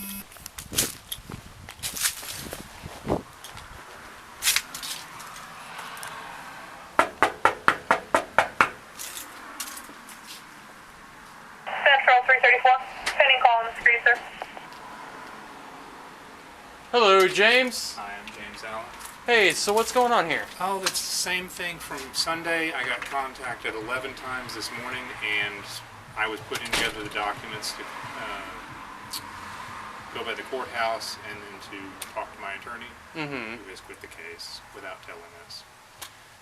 Central 334, pending call on the screen, sir. Hello, James. Hi, I'm James Allen. Hey, so what's going on here? Oh, it's the same thing from Sunday. I got contacted 11 times this morning, and I was putting together the documents to go by the courthouse and then to talk to my attorney, who has quit the case without telling us.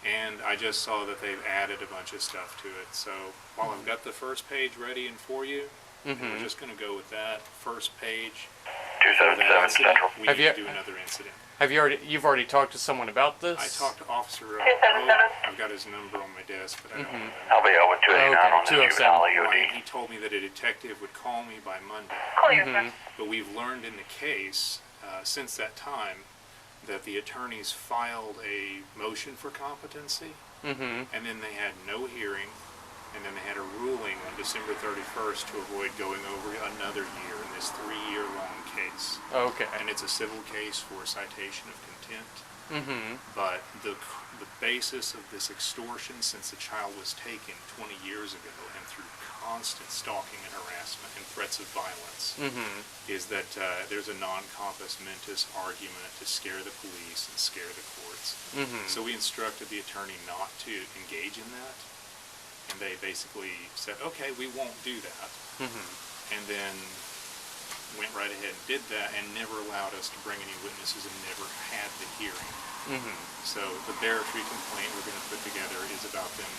And I just saw that they've added a bunch of stuff to it. So while I've got the first page ready and for you, and we're just going to go with that first page. 277 Central. We need to do another incident. You've already talked to someone about this? I talked to Officer I've got his number on my desk, but I don't know. I'll be over 289 on the juvenile EOD. He told me that a detective would call me by Monday. Call you, sir. But we've learned in the case, since that time, that the attorneys filed a motion for competency, and then they had no hearing, and then they had a ruling on December 31st to avoid going over another year in this 3-year-long case. Okay. And it's a civil case for citation of contempt. But the basis of this extortion since the child was taken 20 years ago and through constant stalking and harassment and threats of violence is that there's a non compos mentis argument to scare the police and scare the courts. So we instructed the attorney not to engage in that. And they basically said, okay, we won't do that. And then went right ahead and did that and never allowed us to bring any witnesses and never had the hearing. So the barratry complaint we're going to put together is about them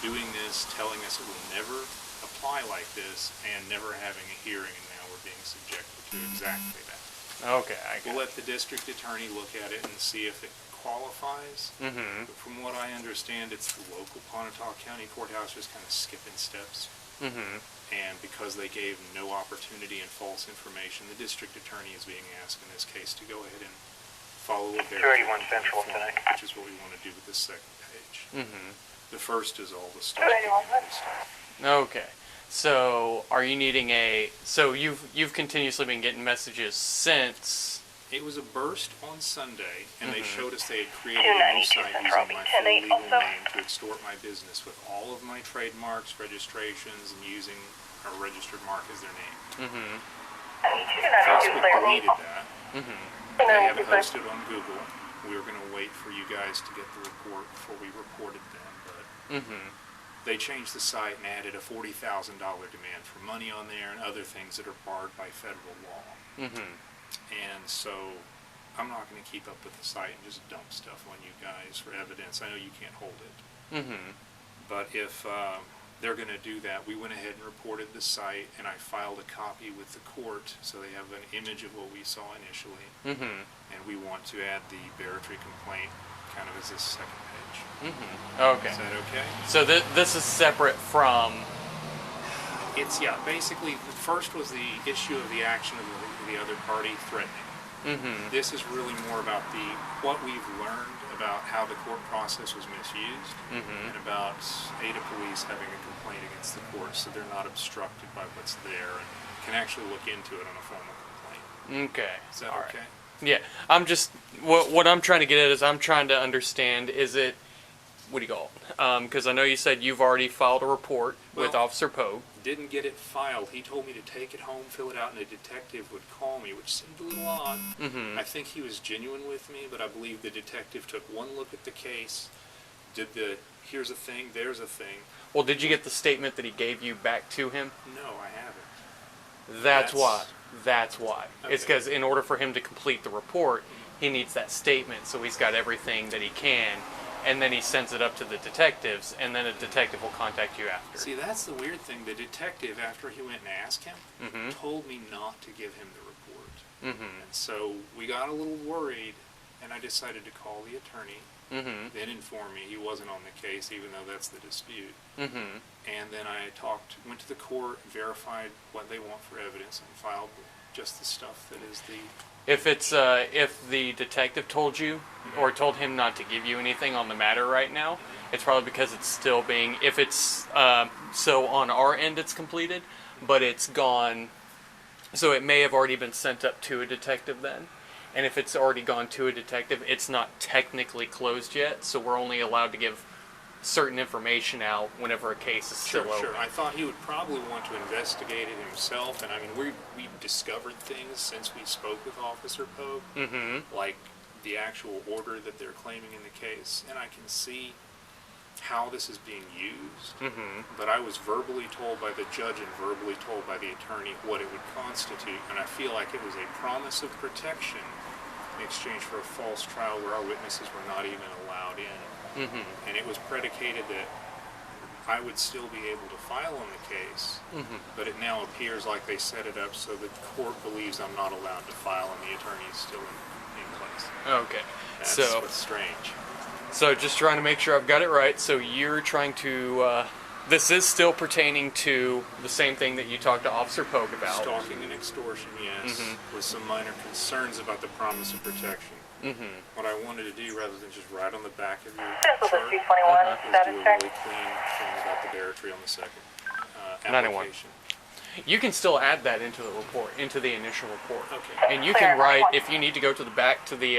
doing this, telling us it will never apply like this, and never having a hearing, and now we're being subjected to exactly that. Okay, I got We'll let the district attorney look at it and see if it qualifies. But from what I understand, it's the local Pontotoc County Courthouse just kind of skipping steps. And because they gave no opportunity and false information, the district attorney is being asked in this case to go ahead and follow a barratry 281 Central form, tonight. which is what we want to do with this second page. The first is all the stuff. Okay. So, are you needing so you've continuously been getting messages since... It was a burst on Sunday, and they showed us they had created a new site using my full legal name to extort my business with all of my trademarks, registrations, and using a registered mark as their name. Facebook deleted that. They have it hosted on Google. We were going to wait for you guys to get the report before we reported them, but they changed the site and added a $40,000 demand for money on there and other things that are barred by federal law. And so I'm not going to keep up with the site and just dump stuff on you guys for evidence. I know you can't hold it. But if they're going to do that, we went ahead and reported the site, and I filed a copy with the court so they have an image of what we saw initially. And we want to add the barratry complaint kind of as this second page. Okay. Is that okay? So this is separate from... It's, yeah, basically, the first was the issue of the action of the other party threatening. This is really more about what we've learned about how the court process was misused, and about Ada Police having a complaint against the court so they're not obstructed by what's there and can actually look into it on a formal complaint. Okay. Is that All okay? Right. Yeah. I'm just... What I'm trying to get at is I'm trying to understand, is it... What do you call it? Because I know you said you've already filed a report with Officer Poe. Didn't get it filed. He told me to take it home, fill it out, and a detective would call me, which seemed a little odd. I think he was genuine with me, but I believe the detective took one look at the case, did here's a thing, there's a thing. Well, did you get the statement that he gave you back to him? No, I haven't. That's why. That's why. Okay. It's because in order for him to complete the report, he needs that statement, so he's got everything that he can. And then he sends it up to the detectives, and then a detective will contact you after. See, that's the weird thing. The detective, after he went and asked him, told me not to give him the report. And so we got a little worried, and I decided to call the attorney, then inform me he wasn't on the case, even though that's the dispute. And then I went to the court, verified what they want for evidence, and filed just the stuff that is the... If the detective told you or told him not to give you anything on the matter right now, it's probably because it's still being, so on our end it's completed, but it's gone So it may have already been sent up to a detective then. And if it's already gone to a detective, it's not technically closed yet, so we're only allowed to give certain information out whenever a case is still open. Sure. I thought he would probably want to investigate it himself, and I mean, we've discovered things since we spoke with Officer Pogue, like the actual order that they're claiming in the case, and I can see how this is being used, but I was verbally told by the judge and verbally told by the attorney what it would constitute, and I feel like it was a promise of protection in exchange for a false trial where our witnesses were not even allowed in. And it was predicated that I would still be able to file on the case, but it now appears like they set it up so the court believes I'm not allowed to file and the attorney is still in place. Okay. That's So what's strange. So just trying to make sure I've got it right. So you're trying to, this is still pertaining to the same thing that you talked to Officer Pogue about. Stalking and extortion, yes, with some minor concerns about the promise of protection. What I wanted to do, rather than just write on the back of your This chart, was a 321 is do status a check. really clean thing about the barratry on the second 91. application. You can still add that into the report, into the initial report. Okay. And you can write, if you need to go to the back to the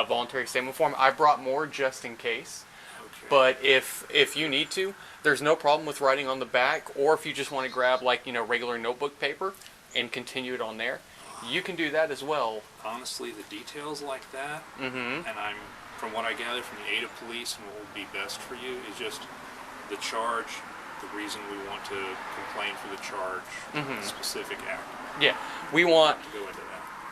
voluntary statement form, I brought more just in case. Okay. But if you need to, there's no problem with writing on the back, or if you just want to grab regular notebook paper and continue it on there, you can do that as well. Honestly, the details like that, and from what I gather from the aid of police and what will be best for you is just the charge, the reason we want to complain for the charge, the specific act. Yeah, we want To go into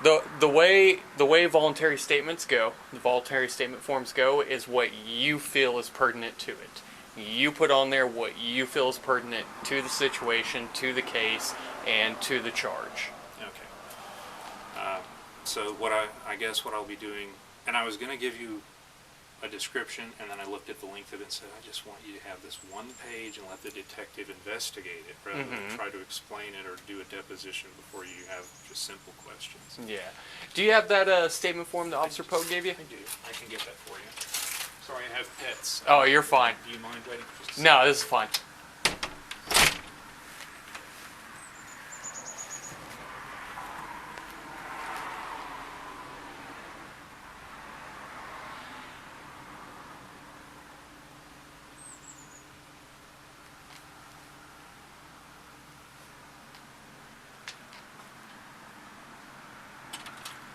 that. the way voluntary statements go, the voluntary statement forms go, is what you feel is pertinent to it. You put on there what you feel is pertinent to the situation, to the case, and to the charge. Okay. So I guess what I'll be doing, and I was going to give you a description, and then I looked at the length of it and said, I just want you to have this one page and let the detective investigate it rather than try to explain it or do a deposition before you have just simple questions. Yeah. Do you have that statement form that Officer Pogue gave you? I do. I can get that for you. Sorry, I have pets. Oh, you're fine. Do you mind waiting for just a No, this is fine.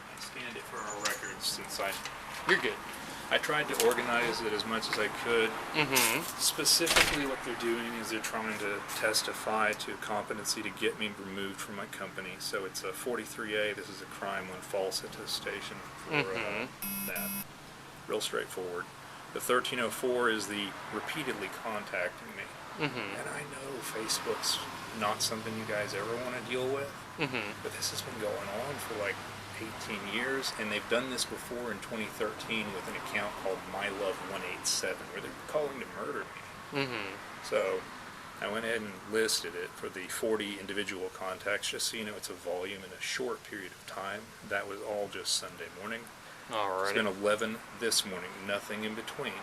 I scanned it for our records since You're good. I tried to organize it as much as I could. Specifically, what they're doing is they're trying to testify to competency to get me removed from my company. So it's a 43A. This is a crime when false attestation for that. Real straightforward. The 1304 is the repeatedly contacting me. And I know Facebook's not something you guys ever want to deal with, but this has been going on for like 18 years, and they've done this before in 2013 with an account called MyLove187, where they're calling to murder me. So I went ahead and listed it for the 40 individual contacts, just so you know it's a volume in a short period of time. That was all just Sunday morning. It's been 11 this morning, nothing in between.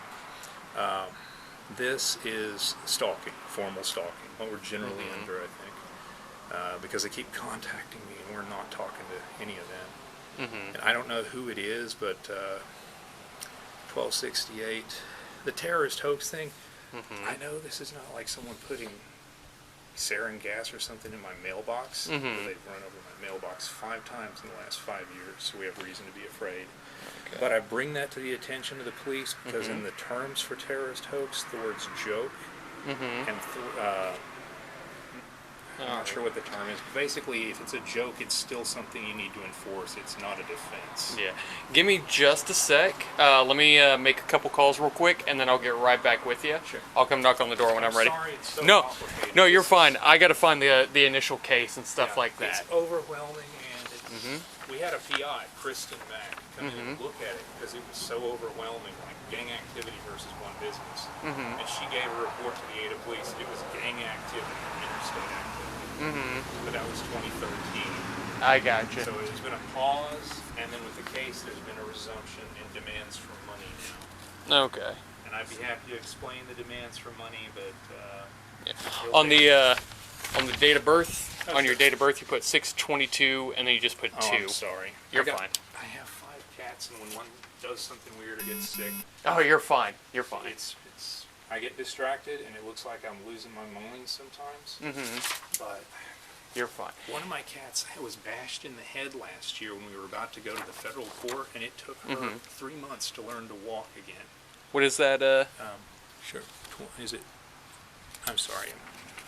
This is stalking, formal stalking, what we're generally under, I think, because they keep contacting me and we're not talking to any of them. And I don't know who it is, but 1268, the terrorist hoax thing, I know this is not like someone putting sarin gas or something in my mailbox. They've run over my mailbox 5 times in the last 5 years, so we have reason to be afraid. Okay. But I bring that to the attention of the police because in the terms for terrorist hoax, the words joke and I'm not sure what the term is, but basically if it's a joke, it's still something you need to enforce. It's not a defense. Yeah. Give me just a sec. Let me make a couple calls real quick, and then I'll get right back with you. Sure. I'll come knock on the door when I'm ready. Sorry, it's so No, complicated. no, you're fine. I got to find the initial case and stuff like that. It's overwhelming, and we had a PI, Kristen Mack, come in and look at it because it was so overwhelming, like gang activity versus one business. And she gave a report to the aid of police. It was gang activity, interstate activity. But that was 2013. I gotcha. So there's been a pause, and then with the case, there's been a resumption in demands for money now. Okay. And I'd be happy to explain the demands for money, but On the date of birth, On your date of birth, you put 6/22, and then you just put 2. I'm sorry. You're fine. I have 5 cats, and when one does something weird or gets sick, Oh, you're fine. You're fine. it's I get distracted, and it looks like I'm losing my mind sometimes. But You're fine. one of my cats was bashed in the head last year when we were about to go to the federal court, and it took her 3 months to learn to walk again. What is that? Sure. Is it? I'm sorry. I'm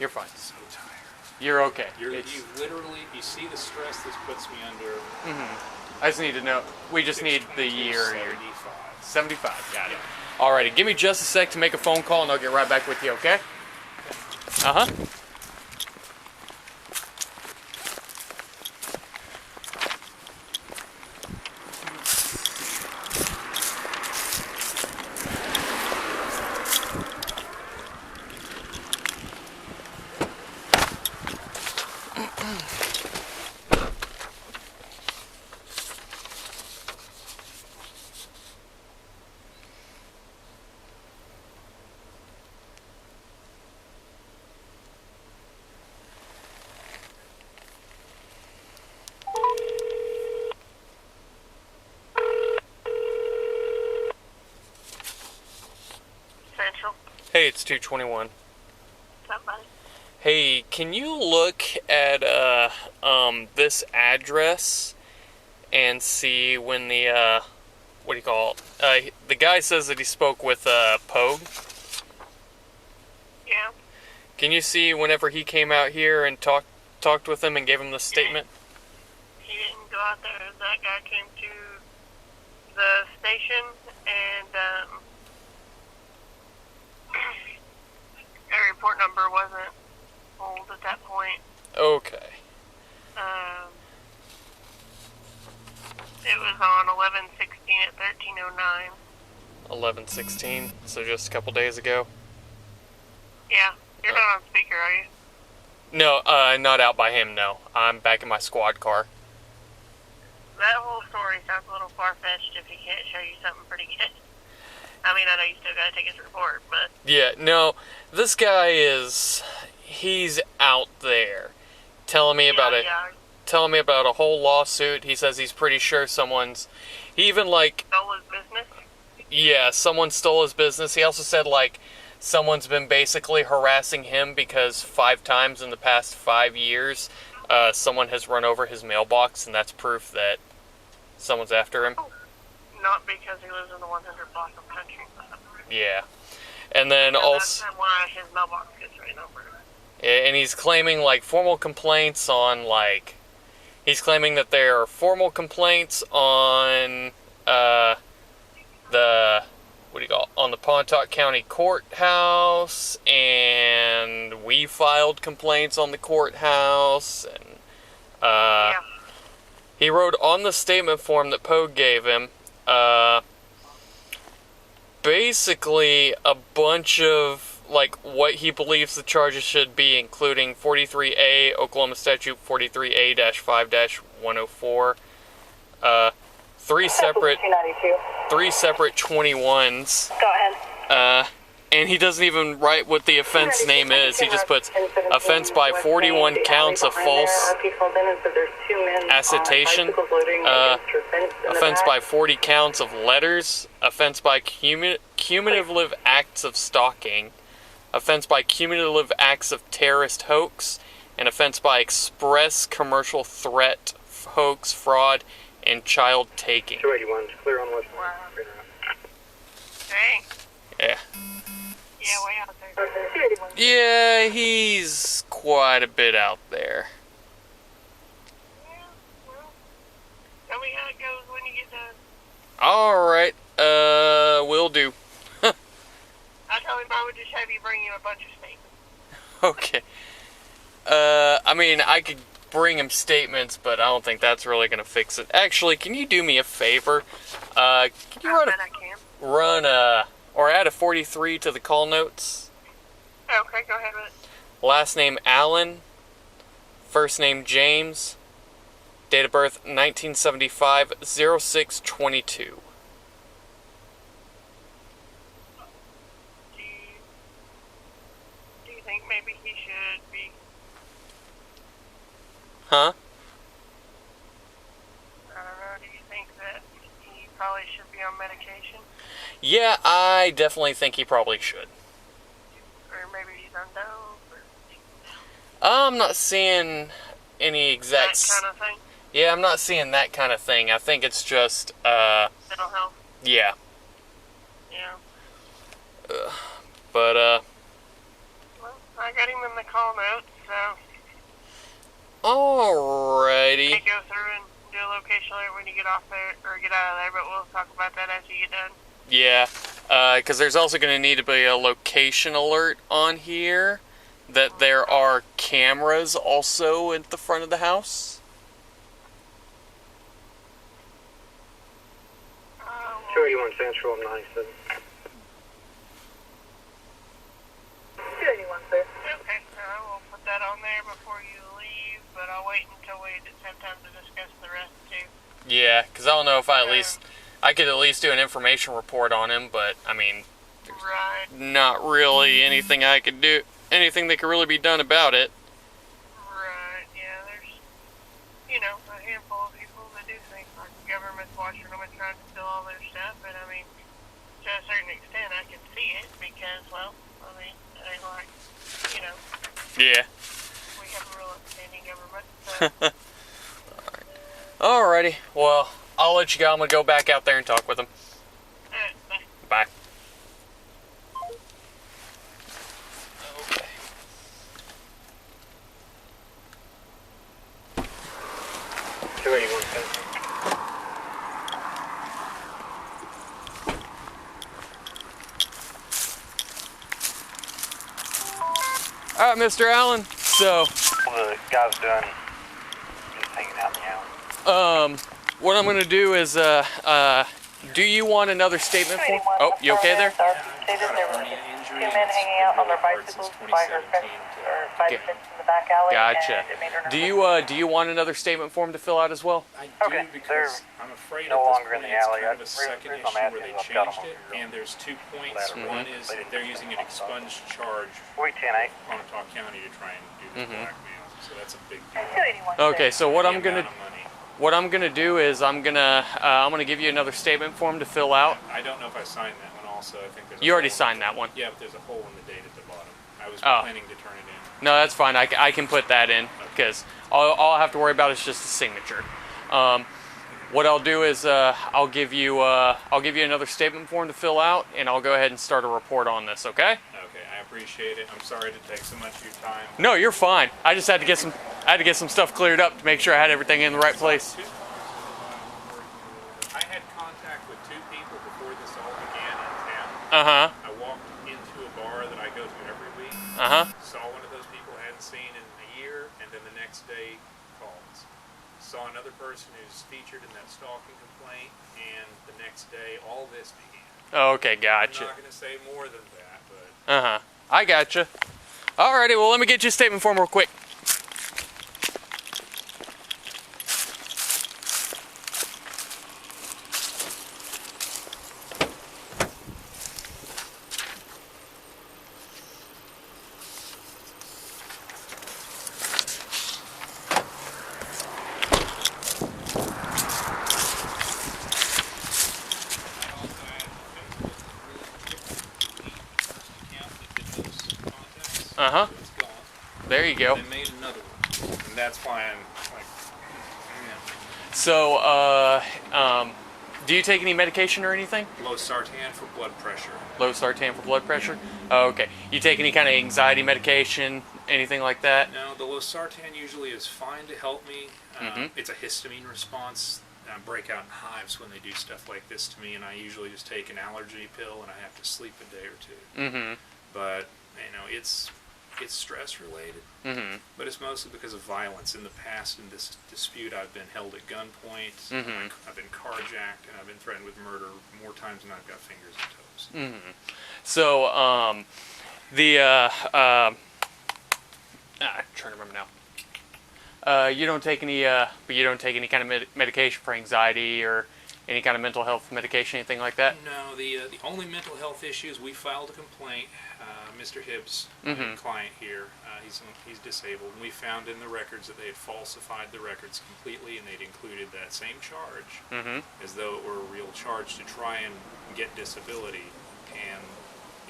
You're fine. so tired. You're okay. You see the stress this puts me under. I just need to know. We just need the year. 75. 75. Got it. Alrighty. Give me just a sec to make a phone call, and I'll get right back with you. Okay? Central. Hey, it's 221. Somebody. Hey, can you look at this address and see when the what do you call it? The guy says that he spoke with Pogue. Yeah. Can you see whenever he came out here and talked with him and gave him the statement? He didn't go out there. That guy came to the station and a report number wasn't pulled at that point. Okay. It was on 11/16 at 13:09. 11/16, so just a couple days ago. Yeah. You're not on speaker, are you? No, not out by him, no. I'm back in my squad car. That whole story sounds a little far-fetched if he can't show you something pretty good. I mean, I know you still gotta take his report, but... Yeah, no, this guy he's out there telling me about telling me about a whole lawsuit. He says he's pretty sure he even Stole his business? Yeah, someone stole his business. He also said someone's been basically harassing him because 5 times in the past 5 years, someone has run over his mailbox, and that's proof that someone's after him. Not because he lives in the 100 block of country. Yeah. And then also... That's why his mailbox gets ran over. Yeah, and he's claiming, formal complaints on, He's claiming that there are formal complaints on, on the Pontotoc County Courthouse, and we filed complaints on the courthouse, and, Yeah. He wrote on the statement form that Pogue gave him, basically a bunch of, what he believes the charges should be, including 43A, Oklahoma Statute 43A-5-104, 3 separate 21s. Go ahead. And he doesn't even write what the offense name is. He just puts offense by 41 counts of false acetation, offense by 40 counts of letters, offense by cumulative acts of stalking, offense by cumulative acts of terrorist hoax, and offense by express commercial threat, hoax, fraud, and child taking. 281 is clear on West Line. Dang. Yeah. Yeah, way out there. Yeah, he's quite a bit out there. Yeah, well, tell me how it goes when you get done. Alright, will do. I told him I would just have you bring you a bunch of statements. Okay. I mean, I could bring him statements, but I don't think that's really going to fix it. Actually, can you do me a favor? Can you or add a 43 to the call notes? Okay, go ahead with it. Last name Allen, first name James, date of birth 1975, 06/22. Do you think maybe he should be Huh? I don't know. Do you think that he probably should be on medication? Yeah, I definitely think he probably should. Or maybe he's on dope? Or I'm not seeing any exact... that kind of thing? Yeah, I'm not seeing that kind of thing. I think it's just, Mental health? yeah. Yeah. But, Well, I got him in the call notes, so... alrighty. Can't go through and do a location alert when you get off there, or get out of there, but we'll talk about that as you get done. Yeah, because there's also going to need to be a location alert on here that there are cameras also at the front of the house. 281 Central, 97. 281, sir. Okay, I will put that on there before you leave, but I'll wait until we have time to discuss the rest too. Yeah, because I don't know if I could at least do an information report on him, but I mean, Right. not really anything I could do, anything that could really be done about it. Right, yeah, there's, a handful of people that do think like the government's watching them and trying to steal all their stuff, and I mean, to a certain extent I can see it because, well, it ain't like, Yeah. we have a real upstanding government, so. Alrighty, well, I'll let you go. I'm going to go back out there and talk with him. Alright, bye. Bye. Okay. 281 Central. Alright, Mr. Allen. So, The guy's done just hanging out in the alley. what I'm going to do is, do you want another statement form? Oh, you okay there? Stated there were two men hanging out on their bicycles by her fence or by the fence in the back alley. Gotcha. And it made her Do nervous. you want another statement form to fill out as well? I do Okay, because I'm afraid no at this longer in point the it's alley. kind of a That's second really- issue I'm where they asking, I've got 'em changed it, on here. and there's 2 points. Ladder. One is that they're using an expunged charge Wait, 10-8. on Pontotoc County to try and do this blackmail. So that's a big deal. 281. Okay, so what I'm The gonna amount of money. do is I'm gonna give you another statement form to fill out. I don't know if I signed that one also. I think there's a You already hole- signed that one. Yeah, but there's a hole in the date at the bottom. I was Oh. planning to turn it in. No, that's fine. I can put that in because all I have to worry about is just the signature. What I'll do is I'll give you another statement form to fill out, and I'll go ahead and start a report on this. Okay? Okay, I appreciate it. I'm sorry to take so much of your time. No, you're fine. I just had to get some stuff cleared up to make sure I had everything in the right place. I had contact with 2 people before this all began in town. Uh-huh. I walked into a bar that I go to every week. Uh-huh. Saw one of those people I hadn't seen in a year, and then the next day calls. Saw another person who's featured in that stalking complaint, and the next day all this began. Okay, I'm gotcha. not going to say more than that, but Uh-huh. I gotcha. Alrighty, well, let me get you a statement form real quick. Uh-huh. it's gone. There you go. They made another one, and that's why I'm like, So, do you take any medication or anything? losartan for blood pressure. Losartan for blood pressure? Oh, okay. You take any kind of anxiety medication, anything like that? No, the losartan usually is fine to help me. Mhm. It's a histamine response. I break out in hives when they do stuff like this to me, and I usually just take an allergy pill, and I have to sleep a day or 2. Mm-hmm. But it's stress related. Mm-hmm. But it's mostly because of violence. In the past, in this dispute, I've been held at gunpoint. Mhm. I've been carjacked, and I've been threatened with murder more times than I've got fingers and toes. Mm-hmm. So, I'm trying to remember now. You don't take any kind of medication for anxiety or Any kind of mental health medication, anything like that? No, the only mental health issues, we filed a complaint. Mr. Hibbs, my client here, he's disabled, and we found in the records that they had falsified the records completely, and they'd included that same charge as though it were a real charge to try and get disability, and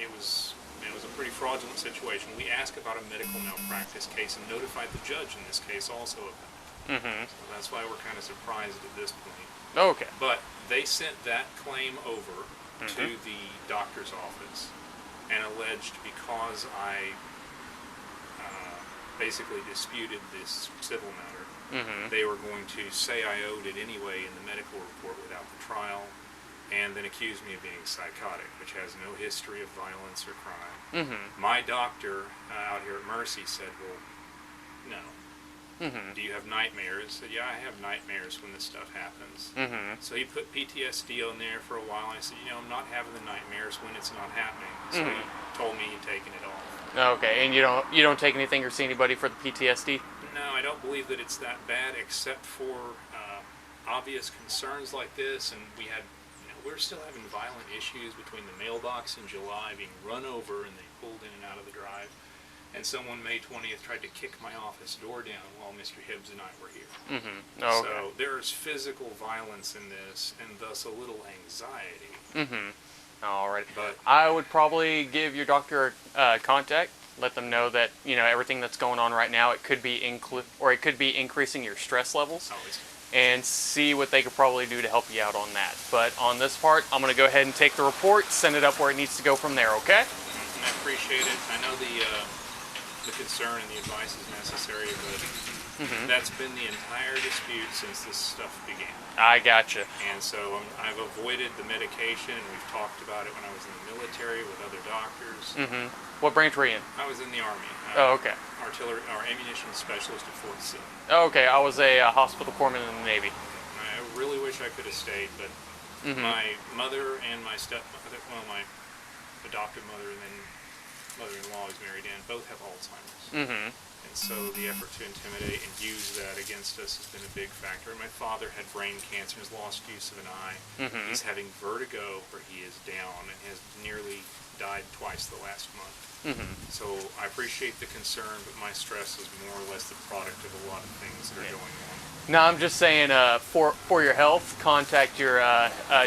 it was a pretty fraudulent situation. We asked about a medical malpractice case and notified the judge in this case also of that. So that's why we're kind of surprised at this point. Okay. But they sent that claim over to the doctor's office and alleged because I basically disputed this civil matter, they were going to say I owed it anyway in the medical report without the trial, and then accused me of being psychotic, which has no history of violence or crime. My doctor out here at Mercy said, well, no. Do you have nightmares? I said, yeah, I have nightmares when this stuff happens. So he put PTSD on there for a while, and I said, I'm not having the nightmares when it's not happening. So he told me he'd taken it off. Okay, and you don't take anything or see anybody for the PTSD? No, I don't believe that it's that bad, except for obvious concerns like this, and we're still having violent issues between the mailbox in July being run over and they pulled in and out of the drive. And someone May 20th tried to kick my office door down while Mr. Hibbs and I were here. Okay. So there's physical violence in this, and thus a little anxiety. Alright. But I would probably give your doctor contact. Let them know that everything that's going on right now. It could be increasing your stress levels, and see what they could probably do to help you out on that. But on this part, I'm going to go ahead and take the report, send it up where it needs to go from there. Okay? I appreciate it. I know the concern and the advice is necessary, but that's been the entire dispute since this stuff began. I gotcha. And so I've avoided the medication, and we've talked about it when I was in the military with other doctors. What branch were you in? I was in the Army. Okay. Artillery, or ammunition specialist at Fort Sill. Okay, I was a hospital corpsman in the Navy. I really wish I could have stayed, but my mother and my stepmother, my adopted mother and then mother-in-law is married in, both have Alzheimer's. And so the effort to intimidate and use that against us has been a big factor. And my father had brain cancer and has lost use of an eye. He's having vertigo where he is down and has nearly died twice the last month. So I appreciate the concern, but my stress is more or less the product of a lot of things that are going on. No, I'm just saying, for your health, contact your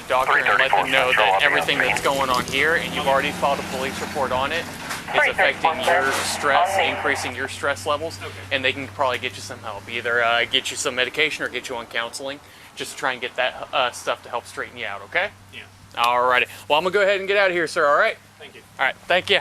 doctor and let them know that everything that's going on here, and you've already filed a police report on it, is affecting your stress, increasing your stress levels, and they can probably get you some help. Either get you some medication or get you on counseling, just to try and get that stuff to help straighten you out, okay? Yeah. Alrighty. Well, I'm going to go ahead and get out of here, sir, alright? Thank you. Alright, thank you.